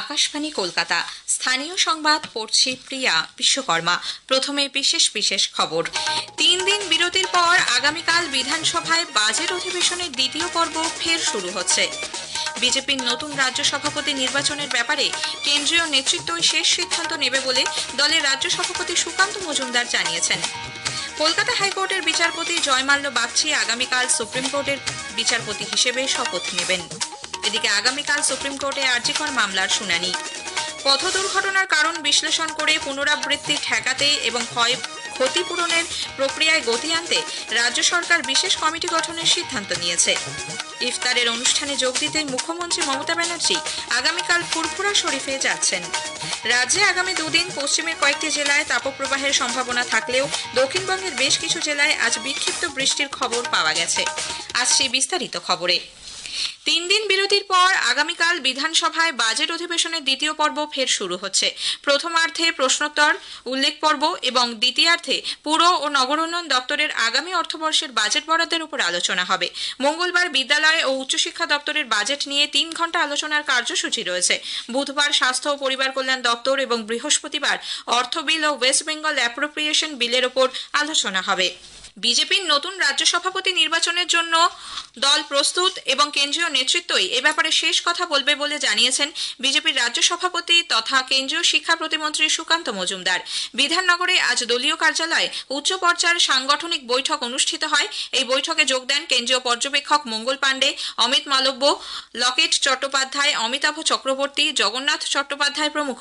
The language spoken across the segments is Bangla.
আকাশবাণী কলকাতা। স্থানীয় সংবাদ পড়ছি প্রিয়া বিশ্বকর্মা। প্রথমে বিশেষ খবর। 3 দিন বিরতির পর আগামীকাল বিধানসভায় বাজেট অধিবেশনের দ্বিতীয় পর্ব ফের শুরু হচ্ছে। বিজেপির নতুন রাজ্য সভাপতি নির্বাচনের ব্যাপারে কেন্দ্রীয় নেতৃত্বই শেষ সিদ্ধান্ত নেবে বলে দলের রাজ্য সভাপতি সুকান্ত মজুমদার জানিয়েছেন। কলকাতা হাইকোর্টের বিচারপতি জয়মাল্য বাগচি আগামীকাল সুপ্রিম কোর্টের বিচারপতি হিসেবে শপথ নেবেন। এদিকে আগামীকাল সুপ্রিম কোর্টে আরজিকর মামলার শুনানি। পথ দুর্ঘটনার কারণ বিশ্লেষণ করে পুনরাবৃত্তি ঠেকাতে এবং ক্ষতিপূরণের প্রক্রিয়ায় গতি আনতে রাজ্য সরকার বিশেষ কমিটি গঠনের সিদ্ধান্ত নিয়েছে। ইফতারের অনুষ্ঠানে যোগ দিতে মুখ্যমন্ত্রী মমতা ব্যানার্জি আগামীকাল ফুরফুরা শরীফে যাচ্ছেন। রাজ্যে আগামী দুদিন পশ্চিমের কয়েকটি জেলায় তাপপ্রবাহের সম্ভাবনা থাকলেও দক্ষিণবঙ্গের বেশ কিছু জেলায় আজ বিক্ষিপ্ত বৃষ্টির খবর পাওয়া গেছে। আসছে বিস্তারিত খবরে। 3 দিন বিরতির পর আগামীকাল বিধানসভায় বাজেট অধিবেশনের দ্বিতীয় পর্ব ফের শুরু হচ্ছে। প্রথমার্ধে প্রশ্নোত্তর, উল্লেখ পর্ব এবং দ্বিতীয়ার্ধে পুর ও নগরোন্নয়ন দপ্তরের আগামী অর্থবর্ষের বাজেট বরাদ্দের উপর আলোচনা হবে। মঙ্গলবার বিদ্যালয় ও উচ্চশিক্ষা দপ্তরের বাজেট নিয়ে 3 ঘন্টা আলোচনার কার্যসূচি রয়েছে। বুধবার স্বাস্থ্য ও পরিবার কল্যাণ দপ্তর এবং বৃহস্পতিবার অর্থ বিল ও ওয়েস্ট বেঙ্গল অ্যাপ্রোপ্রিয়েশন বিলের উপর আলোচনা হবে। বিজেপির নতুন রাজ্য সভাপতি নির্বাচনের জন্য দল প্রস্তুত এবং কেন্দ্রীয় নেতৃত্বই এ ব্যাপারে শেষ কথা বলবে বলে জানিয়েছেন বিজেপির রাজ্য সভাপতি তথা কেন্দ্রীয় শিক্ষা প্রতিমন্ত্রী সুকান্ত মজুমদার। বিধাননগরে আজ দলীয় কার্যালয়ে উচ্চ পর্যায়ের সাংগঠনিক বৈঠক অনুষ্ঠিত হয়। এই বৈঠকে যোগ দেন কেন্দ্রীয় পর্যবেক্ষক মঙ্গল পাণ্ডে, অমিত মালব্য, লকেট চট্টোপাধ্যায়, অমিতাভ চক্রবর্তী, জগন্নাথ চট্টোপাধ্যায় প্রমুখ।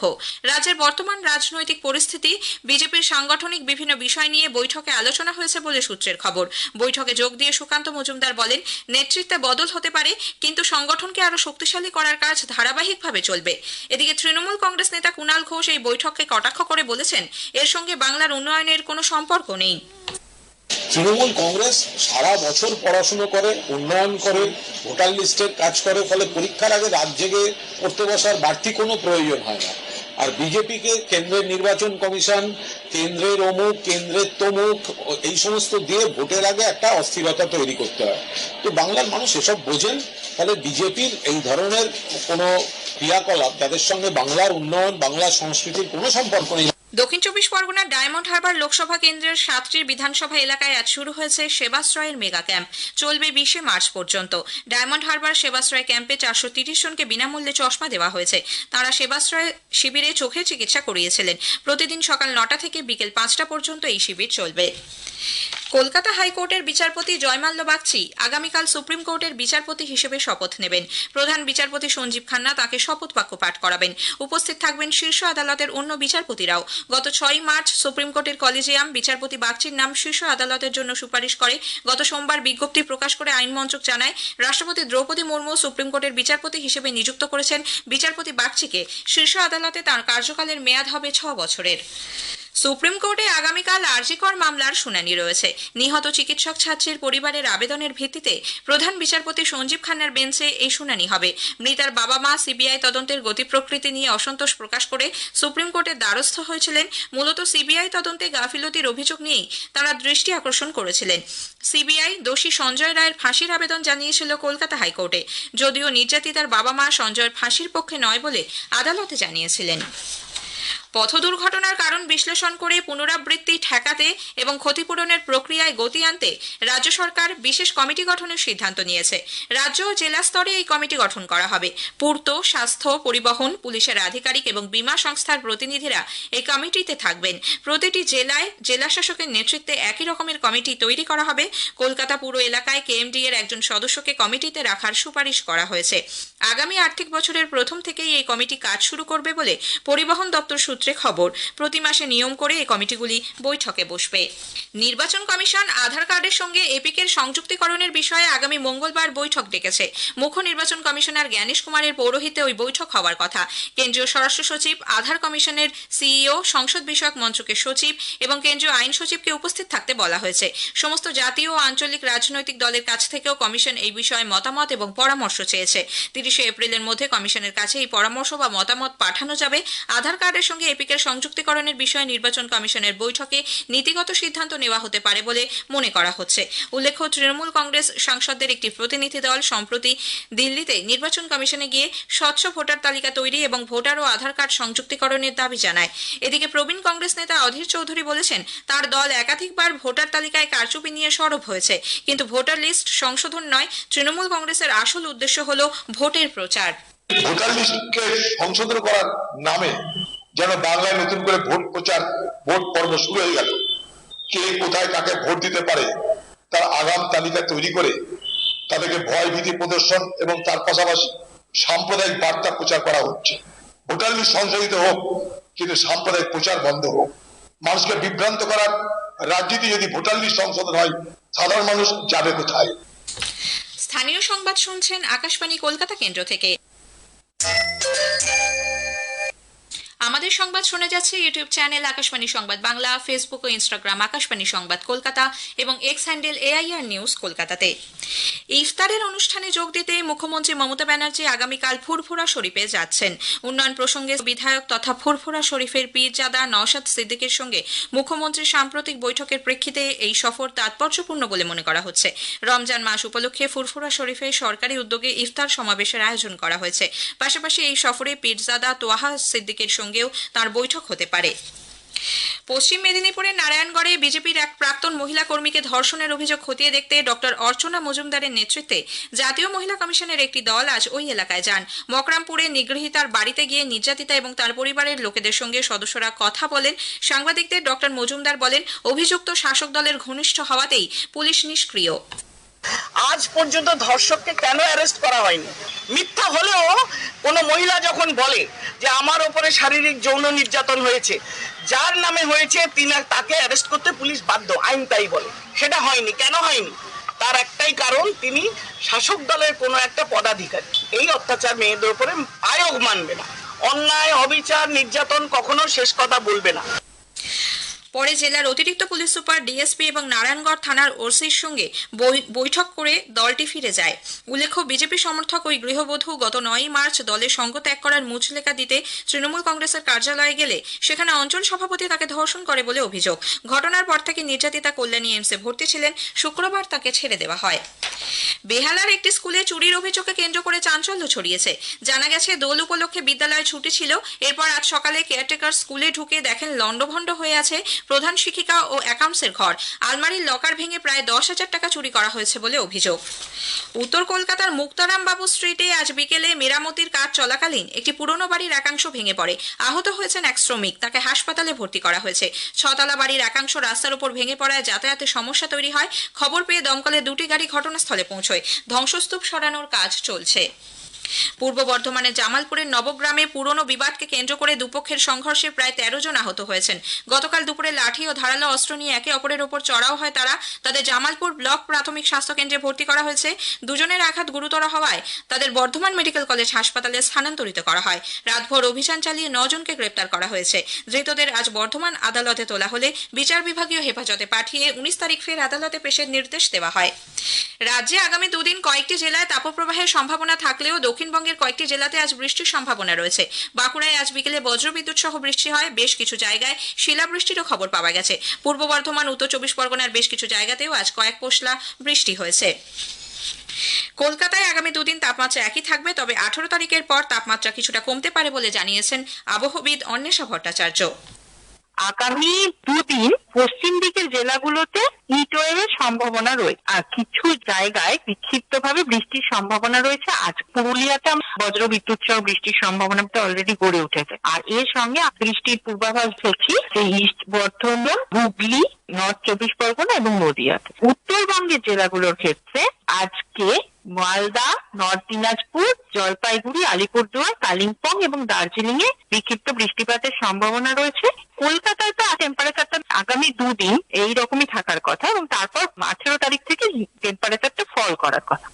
রাজ্যের বর্তমান রাজনৈতিক পরিস্থিতি, বিজেপির সাংগঠনিক বিভিন্ন বিষয় নিয়ে বৈঠকে আলোচনা হয়েছে বলে সূত্রের খবর। বৈঠকে যোগ দিয়ে সুকান্ত মজুমদার বলেন, নেতৃত্বে বদল হতে পারে, কিন্তু সংগঠনকে আরো শক্তিশালী করার কাজ ধারাবাহিকভাবে চলবে। এদিকে তৃণমূল কংগ্রেস নেতা কুণাল ঘোষ এই বৈঠককে কটাক্ষ করে বলেছেন, এর সঙ্গে বাংলার উন্নয়নের কোনো সম্পর্ক নেই। তৃণমূল কংগ্রেস সারা বছর পড়াশুনো করে, উন্নয়ন করে, ভোটার লিস্টের কাজ করে, ফলে পরীক্ষার আগে রাত জেগে পড়তে বসার বাড়তি কোনো প্রয়োজন হয় না। আর বিজেপিকে কেন্দ্রের নির্বাচন কমিশন, কেন্দ্রের অমুক, কেন্দ্রের তমুক, এই সমস্ত দিয়ে ভোটের আগে একটা অস্থিরতা তৈরি করতে হয়। তো বাংলার মানুষ এসব বোঝেন, ফলে বিজেপির এই ধরনের কোনো ক্রিয়াকলাপ যাদের সঙ্গে বাংলার উন্নয়ন, বাংলার সংস্কৃতির কোনো সম্পর্ক নেই। দক্ষিণ 24 পরগনার ডায়মন্ড হারবার লোকসভা কেন্দ্রের 7টি বিধানসভা এলাকায় আজ শুরু হয়েছে সেবাশ্রয়ের মেগা ক্যাম্প। চলবে 20 মার্চ পর্যন্ত। ডায়মন্ড হারবার সেবাশ্রয় ক্যাম্পে 430 জনকে বিনামূল্যে চশমা দেওয়া হয়েছে। তারা সেবাশ্রয় শিবিরে চোখের চিকিৎসা করিয়েছিলেন। প্রতিদিন সকাল 9টা থেকে বিকেল 5টা পর্যন্ত এই শিবির চলবে। কলকাতা হাইকোর্টের বিচারপতি জয়মাল্য বাগচি আগামীকাল সুপ্রিম কোর্টের বিচারপতি হিসেবে শপথ নেবেন। প্রধান বিচারপতি সঞ্জীব খান্না তাকে শপথ বাক্য পাঠ করাবেন। উপস্থিত থাকবেন শীর্ষ আদালতের অন্য বিচারপতিরাও। গত 6 মার্চ সুপ্রিম কোর্টের কলেজিয়াম বিচারপতি বাগচির নাম শীর্ষ আদালতের জন্য সুপারিশ করে। গত সোমবার বিজ্ঞপ্তি প্রকাশ করে আইন মন্ত্রক জানায়, রাষ্ট্রপতি দ্রৌপদী মুর্মু সুপ্রিম কোর্টের বিচারপতি হিসেবে নিযুক্ত করেছেন বিচারপতি বাগচিকে। শীর্ষ আদালতে তাঁর কার্যকালের মেয়াদ হবে 6 বছরের। সুপ্রিম কোর্টে আগামীকাল আরজিকর মামলার শুনানি রয়েছে। নিহত চিকিৎসক ছাত্রীর পরিবারের আবেদনের ভিত্তিতে প্রধান বিচারপতি সঞ্জীব খান্নার বেঞ্চে এই শুনানি হবে। মৃতার বাবা মা সিবিআই তদন্তের গতি প্রকৃতি নিয়ে অসন্তোষ প্রকাশ করে সুপ্রিম কোর্টের দ্বারস্থ হয়েছিলেন। মূলত সিবিআই তদন্তে গাফিলতির অভিযোগ নিয়েই তারা দৃষ্টি আকর্ষণ করেছিলেন। সিবিআই দোষী সঞ্জয় রায়ের ফাঁসির আবেদন জানিয়েছিল কলকাতা হাইকোর্টে, যদিও নির্যাতিতার বাবা মা সঞ্জয়ের ফাঁসির পক্ষে নয় বলে আদালতে জানিয়েছিলেন। পথ দুর্ঘটনার কারণ বিশ্লেষণ করে পুনরাবৃত্তি ঠেকাতে এবং ক্ষতিপূরণের প্রক্রিয়ায় গতি আনতে রাজ্য সরকার বিশেষ কমিটি গঠনের সিদ্ধান্ত নিয়েছে। রাজ্য ও জেলা স্তরে এই কমিটি গঠন করা হবে। পূর্ত, স্বাস্থ্য, পরিবহন, পুলিশের আধিকারিক এবং বীমা সংস্থার প্রতিনিধিরা এই কমিটিতে থাকবেন। প্রতিটি জেলায় জেলা শাসকের নেতৃত্বে একই রকমের কমিটি তৈরি করা হবে। কলকাতা পুর এলাকায় কেএমডি এর একজন সদস্যকে কমিটিতে রাখার সুপারিশ করা হয়েছে। আগামী আর্থিক বছরের প্রথম থেকেই এই কমিটি কাজ শুরু করবে বলে পরিবহন দপ্তর সূত্রে খবর। প্রতি মাসে নিয়ম করে এই কমিটিগুলি বৈঠকে বসবে। নির্বাচন কমিশন আধার কার্ডের সঙ্গে এপিকের সংযুক্তিকরণের বিষয়ে আগামী মঙ্গলবার বৈঠক ডেকেছে। মুখ্য নির্বাচন কমিশনার জ্ঞানেশ কুমারের পৌরোহিত্যে ওই বৈঠক হওয়ার কথা। কেন্দ্রীয় স্বরাষ্ট্র সচিব, আধার কমিশনের সিইও, সংসদ বিষয়ক মন্ত্রকের সচিব এবং কেন্দ্রীয় আইন সচিবকে উপস্থিত থাকতে বলা হয়েছে। সমস্ত জাতীয় ও আঞ্চলিক রাজনৈতিক দলের কাছ থেকেও কমিশন এই বিষয়ে মতামত এবং পরামর্শ চেয়েছে। 30 এপ্রিলের মধ্যে কমিশনের কাছে এই পরামর্শ বা মতামত পাঠানো যাবে। আধার কার্ডের সঙ্গে লিপিকের সংযুক্তিকরণের বিষয়ে নির্বাচন কমিশনের বৈঠকে নীতিগত সিদ্ধান্ত নেওয়া হতে পারে বলে মনে করা হচ্ছে। উল্লেখ্য, তৃণমূল কংগ্রেস সাংসদদের একটি প্রতিনিধি দল সম্প্রতি দিল্লিতে নির্বাচন কমিশনে গিয়ে স্বচ্ছ ভোটার তালিকা তৈরি এবং ভোটার ও আধার কার্ড সংযুক্তিকরণের দাবি জানায়। এদিকে প্রবীণ কংগ্রেস নেতা অধীর চৌধুরী বলেছেন, তার দল একাধিকবার ভোটার তালিকায় কারচুপি নিয়ে সরব হয়েছে, কিন্তু ভোটার লিস্ট সংশোধন নয়, তৃণমূল কংগ্রেসের আসল উদ্দেশ্য হলো ভোটের প্রচার। ভোটার লিস্টকে সংশোধন করার নামে যেন বাংলায় নতুন করে ভোট প্রচার, ভোট পর্ব শুরু হয়ে গেল। কে কোথায় কাকে ভোট দিতে পারে তার আগাম তালিকা তৈরি করে তাদেরকে ভয় ভীতি প্রদর্শন এবং তার পাশাপাশি সাম্প্রদায়িক বার্তা প্রচার করা হচ্ছে। ভোটার লিস্ট সংশোধিত হোক, কিন্তু সাম্প্রদায়িক প্রচার বন্ধ হোক। মানুষকে বিভ্রান্ত করার রাজনীতি যদি ভোটার লিস্ট সংশোধন হয়, সাধারণ মানুষ যাবে কোথায়? স্থানীয় সংবাদ শুনছেন আকাশবাণী কলকাতা কেন্দ্র থেকে। আমাদের সংবাদ শোনা যাচ্ছে ইউটিউব চ্যানেল আকাশবাণী সংবাদ বাংলা, ফেসবুক ও ইনস্টাগ্রাম আকাশবাণী সংবাদ কলকাতা এবং এক্স হ্যান্ডেল AIR নিউজ কলকাতাতে। ইফতারের অনুষ্ঠানে যোগ দিতে মুখ্যমন্ত্রী মমতা ব্যানার্জি আগামীকাল ফুরফুরা শরীফে যাচ্ছেন। উন্নয়ন প্রসঙ্গে বিধায়ক তথা ফুরফুরা শরীফের পীরজাদা নওশাদ সিদ্দিকের সঙ্গে মুখ্যমন্ত্রীর সাম্প্রতিক বৈঠকের প্রেক্ষিতে এই সফর তাৎপর্যপূর্ণ বলে মনে করা হচ্ছে। রমজান মাস উপলক্ষে ফুরফুরা শরীফে সরকারি উদ্যোগে ইফতার সমাবেশের আয়োজন করা হয়েছে। পাশাপাশি এই সফরে পীরজাদা তোয়াহা সিদ্দিকের সঙ্গেও তার বৈঠক হতে পারে। পশ্চিম মেদিনীপুরের নারায়ণগড়ে বিজেপির এক প্রাক্তন মহিলা কর্মীকে ধর্ষণের অভিযোগ খতিয়ে দেখতে ডক্টর অর্চনা মজুমদারের নেতৃত্বে জাতীয় মহিলা কমিশনের একটি দল আজ ওই এলাকায় যান। মকরামপুরে নিগৃহীতার বাড়িতে গিয়ে নির্যাতিতা এবং তার পরিবারের লোকেদের সঙ্গে সদস্যরা কথা বলেন। সাংবাদিকদের ডক্টর মজুমদার বলেন, অভিযুক্ত শাসক দলের ঘনিষ্ঠ হওয়াতেই পুলিশ নিষ্ক্রিয়। আজ পর্যন্ত ধর্ষককে কেন অ্যারেস্ট করা হয়নি? মিথ্যা হলেও কোনো মহিলা যখন বলে যে আমার ওপরে শারীরিক যৌন নির্যাতন হয়েছে, যার নামে হয়েছে তাকে অ্যারেস্ট করতে পুলিশ বাধ্য, আইন তাই বলে। সেটা হয়নি। কেন হয়নি? তার একটাই কারণ, তিনি শাসক দলের কোনো একটা পদাধিকারী। এই অত্যাচার মেয়েদের উপরে আয়োগ মানবে না। অন্যায়, অবিচার, নির্যাতন কখনো শেষ কথা বলবে না। পরে জেলার অতিরিক্ত পুলিশ সুপার, ডিএসপি এবং নারায়ণগড় থানার ওসির সঙ্গে বৈঠক করে দলটি ফিরে যায়। উল্লেখ্য, বিজেপি সমর্থক ওই গৃহবধূ গত 9 মার্চ দলের সঙ্গ ত্যাগ করার মুচলেখা দিতে তৃণমূল কংগ্রেসের কার্যালয়ে গেলে সেখানে অঞ্চল সভাপতি তাকে ধর্ষণ করে বলে অভিযোগ। ঘটনার পর থেকে নির্যাতিতা কল্যাণী এমসে ভর্তি ছিলেন। শুক্রবার তাকে ছেড়ে দেওয়া হয়। বেহালার একটি স্কুলে চুরির অভিযোগকে কেন্দ্র করে চাঞ্চল্য ছড়িয়েছে। জানা গেছে, দোল উপলক্ষে বিদ্যালয়ে ছুটি ছিল। এরপর আজ সকালে কেয়ারটেকার স্কুলে ঢুকে দেখেন লন্ডভন্ড হয়ে আছে প্রধান শিক্ষিকা ও অ্যাকাউন্টসের ঘর। আলমারির লকার ভেঙে প্রায় 10,000 টাকা চুরি করা হয়েছে বলে অভিযোগ। উত্তর কলকাতার মুক্তারাম বাবু স্ট্রিটে আজ বিকেলে মেরামতির কাজ চলাকালীন একটি পুরনো বাড়ির একাংশ ভেঙে পড়ে। আহত হয়েছেন এক শ্রমিক, তাকে হাসপাতালে ভর্তি করা হয়েছে। 6তলা বাড়ির একাংশ রাস্তার উপর ভেঙে পড়ায় যাতায়াতে সমস্যা তৈরি হয়। খবর পেয়ে দমকলের 2টি গাড়ি ঘটনাস্থলে পৌঁছয়। ধ্বংসস্তূপ সরানোর কাজ চলছে। পূর্ব বর্ধমানের জামালপুরের নবগ্রামে পুরনো বিবাদকে কেন্দ্র করে দুপক্ষের সংঘর্ষে প্রায় 13 জন আহত হয়েছেন। গতকাল দুপুরে লাঠি ও ধারালো অস্ত্র নিয়ে একে অপরের ওপর চড়াও হয় তারা। তাদের জামালপুর ব্লক প্রাথমিক স্বাস্থ্য কেন্দ্রে ভর্তি করা হয়েছে। দুজনের আঘাত গুরুতর হওয়ায় তাদের বর্ধমান মেডিকেল কলেজ হাসপাতালে স্থানান্তরিত করা হয়। রাতভর অভিযান চালিয়ে 9 জনকে গ্রেপ্তার করা হয়েছে। ধৃতদের আজ বর্ধমান আদালতে তোলা হলে বিচার বিভাগীয় হেফাজতে পাঠিয়ে 19 তারিখ ফের আদালতে পেশের নির্দেশ দেওয়া হয়। রাজ্যে আগামী 2 দিন কয়েকটি জেলায় তাপপ্রবাহের সম্ভাবনা থাকলেও দক্ষিণবঙ্গের কয়েকটি জেলাতে আজ বৃষ্টির সম্ভাবনা রয়েছে। বাঁকুড়ায় আজ বিকেলে বজ্রবিদ্যুৎ সহ বৃষ্টি হয়। বেশ কিছু জায়গায় শিলাবৃষ্টিরও খবর পাওয়া গেছে। পূর্ব বর্ধমান, উত্তর 24 পরগনার বেশ কিছু জায়গাতেও আজ কয়েক পশলা বৃষ্টি হয়েছে। কলকাতায় আগামী 2 দিন তাপমাত্রা একই থাকবে, তবে 18 তারিখের পর তাপমাত্রা কিছুটা কমতে পারে বলে জানিয়েছেন আবহবিদ অন্বেষা ভট্টাচার্য। আগামী 2 দিন পশ্চিম দিকের জেলাগুলোতে হিটওয়েভের সম্ভাবনা রয়েছে, আর কিছু জায়গায় বিক্ষিপ্তভাবে বৃষ্টির সম্ভাবনা রয়েছে। আজ পুরুলিয়াতে বজ্র বিদ্যুৎ সহ বৃষ্টির সম্ভাবনাটা অলরেডি গড়ে উঠেছে। আর এর সঙ্গে বৃষ্টির পূর্বাভাস দেখছি ইস্ট বর্ধমান, হুগলি, নর্থ 24 পরগনা এবং নদিয়াতে। উত্তরবঙ্গের জেলাগুলোর ক্ষেত্রে আজকে মালদা, নর্থ দিনাজপুর, জলপাইগুড়ি, আলিপুরদুয়ার, কালিম্পং এবং দার্জিলিং এ বিক্ষিপ্ত বৃষ্টিপাতের সম্ভাবনা রয়েছে। কলকাতায় তো টেম্পারেচারটা আগামী 2 দিন এইরকমই থাকার কথা এবং তারপর 18 তারিখ থেকে টেম্পারেচারটা ফল করার কথা।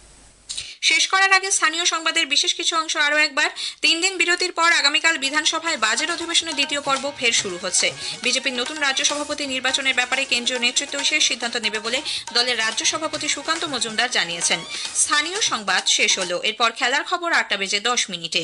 শেষ করার আগে স্থানীয় সংবাদের বিশেষ কিছু অংশ আরও একবার। 3 দিন বিরতির পর আগামীকাল বিধানসভায় বাজেট অধিবেশনের দ্বিতীয় পর্ব ফের শুরু হচ্ছে। বিজেপির নতুন রাজ্য সভাপতি নির্বাচনের ব্যাপারে কেন্দ্রীয় নেতৃত্ব শেষ সিদ্ধান্ত নেবে বলে দলের রাজ্য সভাপতি সুকান্ত মজুমদার জানিয়েছেন। স্থানীয় সংবাদ শেষ হলো। এরপর খেলার খবর 8টা বেজে 10 মিনিটে।